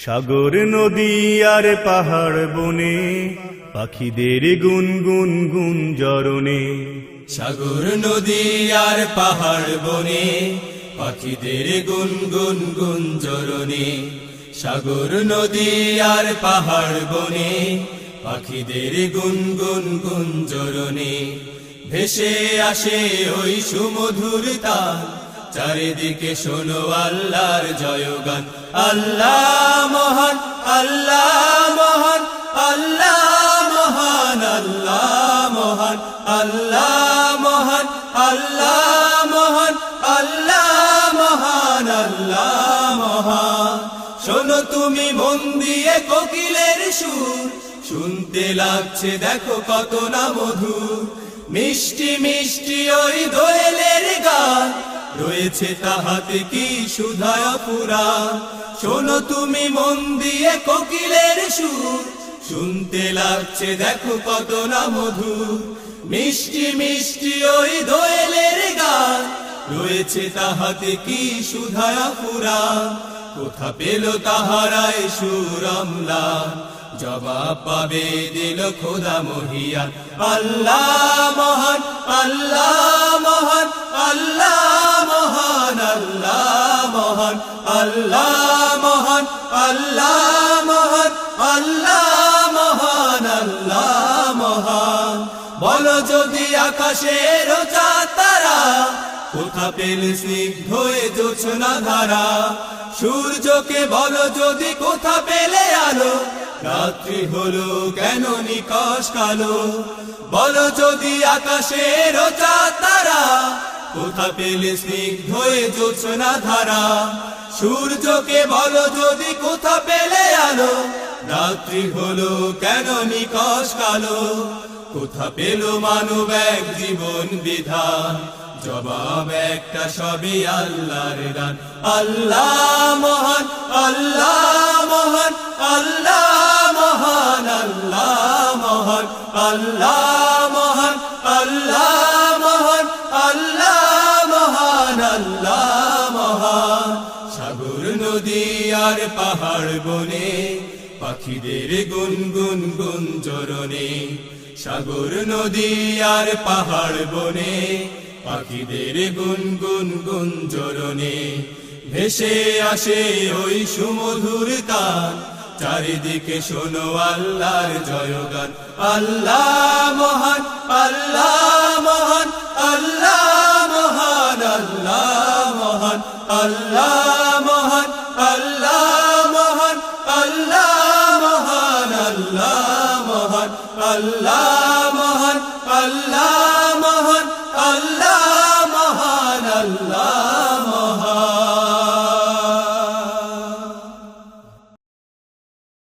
সাগর নদী আর পাহাড় বনে পাখিদের গুনগুন গুঞ্জরণে। সাগর নদী আর পাহাড় বনে পাখিদের গুনগুন গুঞ্জরণে। সাগর নদী আর পাহাড় বনে পাখিদের গুনগুন গুঞ্জরণে। ভেসে আসে ওই সুমধুর তান, চারিদিকে শোনো আল্লাহর জয়গান। আল্লাহ মহান, আল্লাহ মহান, আল্লাহ মহান, আল্লাহ মহান, আল্লাহ মহান, আল্লাহ মহান, আল্লাহ মহান, আল্লাহ মহান। শোনো তুমি মন দিয়ে কোকিলের সুর, শুনতে লাগছে দেখো কত না মধুর। মিষ্টি মিষ্টি ওই দোয়েলের গান, রয়েছে তাহাতে কি সুধায় অপুরাণ। শোনো তুমি মন দিয়ে কোকিলের সুর, শুনতে লাগছে দেখো কত না মধুর। মিষ্টি মিষ্টি ওই দোয়েলের গান, রয়েছে তাহাতে কি সুধায় অপুরাণ। কোথা পেল তাহারাই সুর অম্লান, জবাব পাবে দিল খোদা মহিয়ান। আল্লাহ মহান, আল্লাহ মহান, আল্লাহ মহান, আল্লাহ মহান, আল্লাহ মহান, আল্লাহ মহান, আল্লাহ মহান, আল্লাহ মহান। বলো যদি আকাশের চাঁদ তারা, কোথা পেল স্নিগ্ধ এ জোছনা ধারা। সূর্যকে বলো যদি কোথা পেলে আলো, রাত্রি হলো কেন নিকশ কালো। বলো যদি আকাশের চাঁদ তারা, কোথা পেলে স্নিগ্ধ এ জোছনা ধারা। সূর্যকে বলো যদি কোথা পেলে আলো, রাত্রি হলো কেন নিকশ কালো। কোথা পেল মানব এক জীবন বিধান, জবাব একটা সবই আল্লাহর দান। আল্লাহ মহান, আল্লাহ মহান, আল্লাহ মহান, আল্লাহ মহান, আল্লাহ মহান, আল্লাহ মহান, আল্লাহ মহান, আল্লাহ মহান। সাগর নদী আর পাহাড় বনে পাখিদের গুনগুন গুঞ্জরণে। সাগর নদী আর পাহাড় বনে পাখিদের গুনগুন গুঞ্জরণে। ভেসে আসে ওই সুমধুর তান, চারিদিকে শোনো আল্লাহর জয়গান। আল্লাহ মহান, আল্লাহ মহান, আল্লাহ মহান, আল্লাহ মহান, আল্লাহ মহান, আল্লাহ মহান, আল্লাহ মহান, আল্লাহ মহান, আল্লাহ মহান, আল্লাহ